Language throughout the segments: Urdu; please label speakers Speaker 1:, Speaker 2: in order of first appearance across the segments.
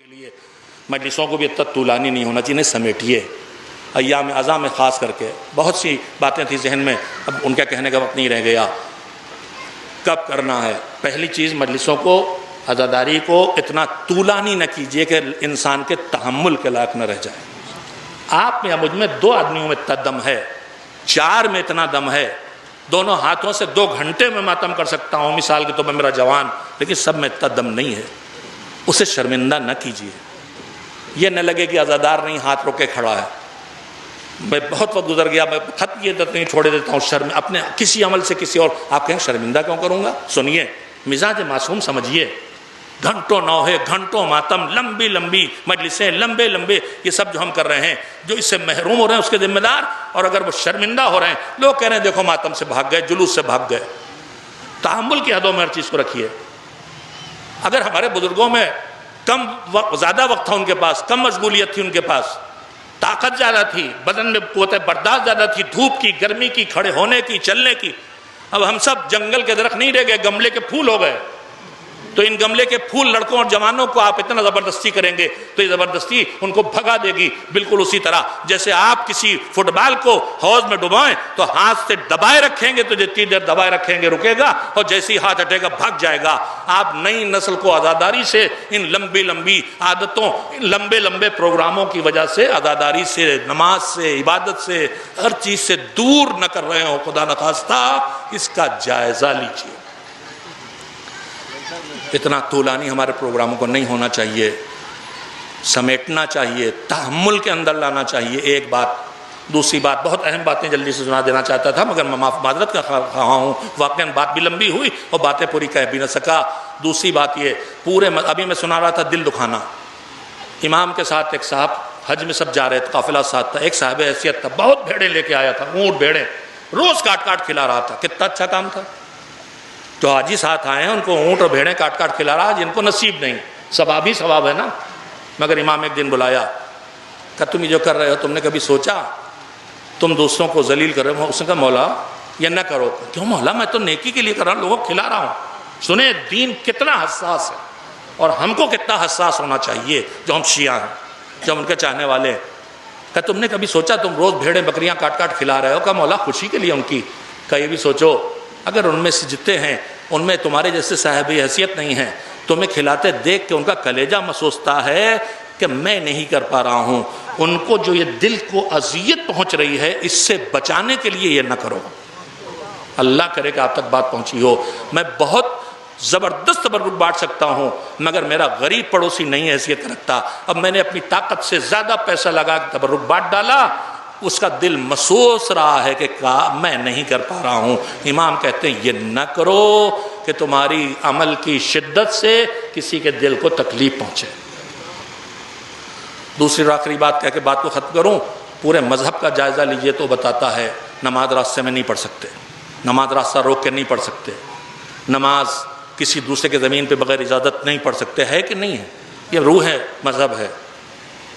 Speaker 1: کے لیے مجلسوں کو بھی اتنا طولانی نہیں ہونا چاہیے، سمیٹیے ایام اعضاء میں خاص کر کے بہت سی باتیں تھیں ذہن میں، اب ان کا کہنے کا وقت نہیں رہ گیا۔ کب کرنا ہے؟ پہلی چیز مجلسوں کو، عزاداری کو اتنا طولانی نہ کیجیے کہ انسان کے تحمل کے لائق نہ رہ جائے۔ آپ میں یا مجھ میں 2 آدمیوں میں اتنا دم ہے، 4 میں اتنا دم ہے، دونوں ہاتھوں سے 2 گھنٹے میں ماتم کر سکتا ہوں مثال کے طور پر میرا جوان، لیکن سب میں اتنا دم نہیں ہے۔ اسے شرمندہ نہ کیجیے، یہ نہ لگے کہ عزادار نہیں ہاتھ روکے کھڑا ہے۔ میں بہت وقت گزر گیا، میں خط یہ نہیں چھوڑے دیتا ہوں، شرم اپنے کسی عمل سے کسی اور، آپ کہیں شرمندہ کیوں کروں گا؟ سنیے، مزاج معصوم سمجھیے، گھنٹوں نوحے، گھنٹوں ماتم، لمبی لمبی مجلسیں، لمبے لمبے، یہ سب جو ہم کر رہے ہیں، جو اس سے محروم ہو رہے ہیں اس کے ذمہ دار، اور اگر وہ شرمندہ ہو رہے ہیں، لوگ کہہ رہے ہیں دیکھو ماتم سے بھاگ گئے، جلوس سے بھاگ گئے۔ تحمل کی حدوں میں ہر چیز کو رکھیے۔ اگر ہمارے بزرگوں میں زیادہ وقت تھا ان کے پاس، کم مشغولیت تھی ان کے پاس، طاقت زیادہ تھی، بدن میں قوت برداشت زیادہ تھی، دھوپ کی، گرمی کی، کھڑے ہونے کی، چلنے کی، اب ہم سب جنگل کے درخت نہیں رہ گئے، گملے کے پھول ہو گئے۔ تو ان گملے کے پھول لڑکوں اور جوانوں کو آپ اتنا زبردستی کریں گے تو یہ زبردستی ان کو بھگا دے گی، بالکل اسی طرح جیسے آپ کسی فٹ بال کو حوض میں ڈبائیں تو ہاتھ سے دبائے رکھیں گے تو جتنی دیر دبائے رکھیں گے رکے گا، اور جیسے ہی ہاتھ ہٹے گا بھگ جائے گا۔ آپ نئی نسل کو عزاداری سے، ان لمبی لمبی عادتوں، ان لمبے لمبے پروگراموں کی وجہ سے، عزاداری سے، نماز سے، عبادت سے، ہر چیز سے دور نہ کر رہے ہو۔ خدا نخواستہ اس کا جائزہ لیجیے۔ اتنا طولانی ہمارے پروگراموں کو نہیں ہونا چاہیے، سمیٹنا چاہیے، تحمل کے اندر لانا چاہیے۔ ایک بات، دوسری بات، بہت اہم باتیں جلدی سے سنا دینا چاہتا تھا مگر میں معذرت کا خواہاں ہوں، واقعاً بات بھی لمبی ہوئی اور باتیں پوری کہہ بھی نہ سکا۔ دوسری بات یہ، ابھی میں سنا رہا تھا دل دکھانا، امام کے ساتھ ایک صاحب حج میں سب جا رہے تھے، قافلہ ساتھ تھا، ایک صاحب حیثیت تھا، بہت بھیڑیں لے کے آیا تھا، اونٹ بھیڑیں، روز کاٹ کاٹ کھلا رہا تھا، کتنا اچھا کام تھا۔ جو حاجی ساتھ آئے ہیں ان کو اونٹ اور بھیڑیں کاٹ کاٹ کھلا رہا، جن کو نصیب نہیں، ثواب ہی ثواب ہے نا۔ مگر امام ایک دن بلایا کہ تم یہ جو کر رہے ہو تم نے کبھی سوچا تم دوسروں کو ذلیل کر رہے ہو؟ اس نے کہا مولا یہ نہ کرو۔ کیوں مولا؟ میں تو نیکی کے لیے کر رہا ہوں، لوگوں کو کھلا رہا ہوں۔ سنیں دین کتنا حساس ہے، اور ہم کو کتنا حساس ہونا چاہیے جو ہم شیعہ ہیں، جو ہم ان کے چاہنے والے ہیں۔ کہ تم نے کبھی سوچا تم روز بھیڑیں بکریاں کاٹ کاٹ کھلا رہے ہو؟ کہ مولا خوشی کے لیے ان کی۔ کہ یہ بھی سوچو اگر ان میں سے جتنے ہیں ان میں تمہارے جیسے صاحب حیثیت نہیں ہیں، تمہیں کھلاتے دیکھ کے ان کا کلیجہ محسوستا ہے کہ میں نہیں کر پا رہا ہوں، ان کو جو یہ دل کو اذیت پہنچ رہی ہے اس سے بچانے کے لیے یہ نہ کرو۔ اللہ کرے کہ آپ تک بات پہنچی ہو۔ میں بہت زبردست تبرک بانٹ سکتا ہوں مگر میرا غریب پڑوسی نہیں حیثیت رکھتا۔ اب میں نے اپنی طاقت سے زیادہ پیسہ لگا کے تبرک بانٹ ڈالا، اس کا دل محسوس رہا ہے کہ میں نہیں کر پا رہا ہوں۔ امام کہتے ہیں یہ نہ کرو کہ تمہاری عمل کی شدت سے کسی کے دل کو تکلیف پہنچے۔ دوسری اور آخری بات کہہ کے بات کو ختم کروں، پورے مذہب کا جائزہ لیجئے تو بتاتا ہے نماز راستے میں نہیں پڑھ سکتے، نماز راستہ روک کے نہیں پڑھ سکتے، نماز کسی دوسرے کے زمین پہ بغیر اجازت نہیں پڑھ سکتے، ہے کہ نہیں ہے؟ یہ روح ہے، مذہب ہے۔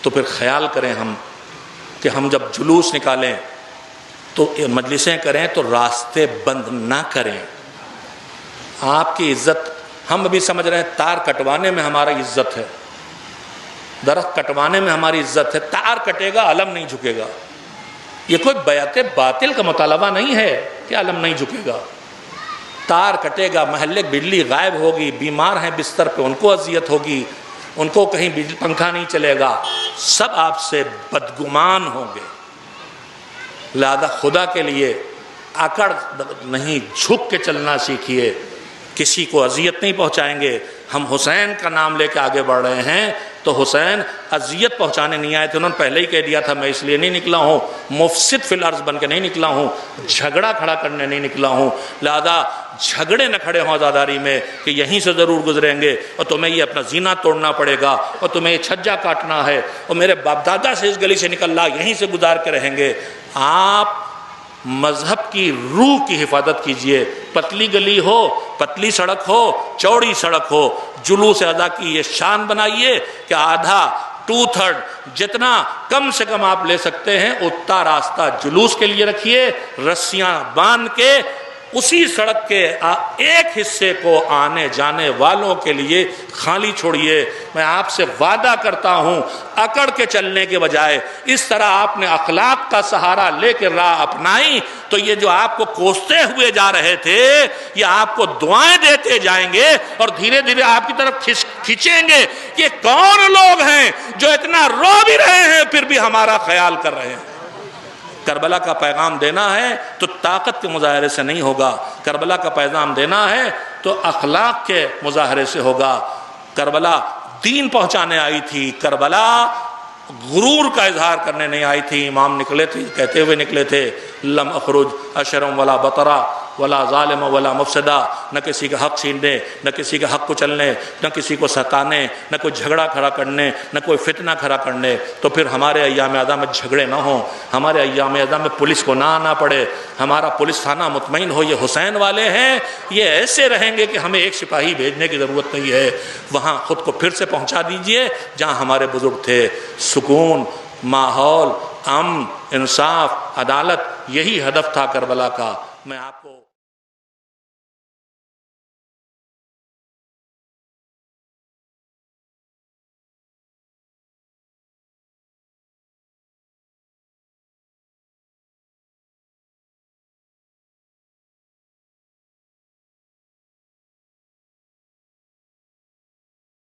Speaker 1: تو پھر خیال کریں ہم کہ ہم جب جلوس نکالیں تو مجلسیں کریں تو راستے بند نہ کریں۔ آپ کی عزت، ہم ابھی سمجھ رہے ہیں تار کٹوانے میں ہماری عزت ہے، درخت کٹوانے میں ہماری عزت ہے، تار کٹے گا علم نہیں جھکے گا۔ یہ کوئی بیعت باطل کا مطالبہ نہیں ہے کہ علم نہیں جھکے گا۔ تار کٹے گا، محلے بجلی غائب ہوگی، بیمار ہیں بستر پہ ان کو اذیت ہوگی، ان کو کہیں بجلی پنکھا نہیں چلے گا، سب آپ سے بدگمان ہوں گے۔ لہذا خدا کے لیے اکڑ نہیں، جھک کے چلنا سیکھیے، کسی کو اذیت نہیں پہنچائیں گے۔ ہم حسین کا نام لے کے آگے بڑھ رہے ہیں تو حسین اذیت پہنچانے نہیں آئے تھے، انہوں نے پہلے ہی کہہ دیا تھا میں اس لیے نہیں نکلا ہوں، مفسد فی الارض بن کے نہیں نکلا ہوں، جھگڑا کھڑا کرنے نہیں نکلا ہوں۔ لہذا جھگڑے نہ کھڑے ہوں عزاداری میں کہ یہیں سے ضرور گزریں گے اور تمہیں یہ اپنا زینہ توڑنا پڑے گا اور تمہیں یہ چھجا کاٹنا ہے اور میرے باپ دادا سے اس گلی سے نکل رہا یہیں سے گزار کے رہیں گے۔ آپ مذہب کی روح کی حفاظت کیجئے، پتلی گلی ہو، پتلی سڑک ہو، چوڑی سڑک ہو، جلوس ادا کی یہ شان بنائیے کہ آدھا 2/3 جتنا کم سے کم آپ لے سکتے ہیں اتنا راستہ جلوس کے لیے رکھیے، رسیاں باندھ کے اسی سڑک کے ایک حصے کو آنے جانے والوں کے لیے خالی چھوڑیے۔ میں آپ سے وعدہ کرتا ہوں اکڑ کے چلنے کے بجائے اس طرح آپ نے اخلاق کا سہارا لے کے راہ اپنائی تو یہ جو آپ کو کوستے ہوئے جا رہے تھے یہ آپ کو دعائیں دیتے جائیں گے اور دھیرے دھیرے آپ کی طرف کھینچیں گے کہ کون لوگ ہیں جو اتنا رو بھی رہے ہیں پھر بھی ہمارا خیال کر رہے ہیں۔ کربلا کا پیغام دینا ہے تو طاقت کے مظاہرے سے نہیں ہوگا، کربلا کا پیغام دینا ہے تو اخلاق کے مظاہرے سے ہوگا۔ کربلا دین پہنچانے آئی تھی، کربلا غرور کا اظہار کرنے نہیں آئی تھی۔ امام نکلے تھے، کہتے ہوئے نکلے تھے لم اخرج اشرم ولا بطرا ولا ظالم ولا مفسدہ، نہ کسی کا حق چھیننے، نہ کسی کا حق کچلنے، نہ کسی کو ستانے، نہ کوئی جھگڑا کھڑا کرنے، نہ کوئی فتنہ کھڑا کرنے۔ تو پھر ہمارے ایام اعدام میں جھگڑے نہ ہوں، ہمارے ایام اعدام میں پولیس کو نہ آنا پڑے، ہمارا پولیس تھانہ مطمئن ہو یہ حسین والے ہیں، یہ ایسے رہیں گے کہ ہمیں ایک سپاہی بھیجنے کی ضرورت نہیں ہے، وہاں خود کو پھر سے پہنچا دیجئے جہاں ہمارے بزرگ تھے۔ سکون، ماحول، امن، انصاف، عدالت، یہی ہدف تھا کربلا کا۔ میں آپ کو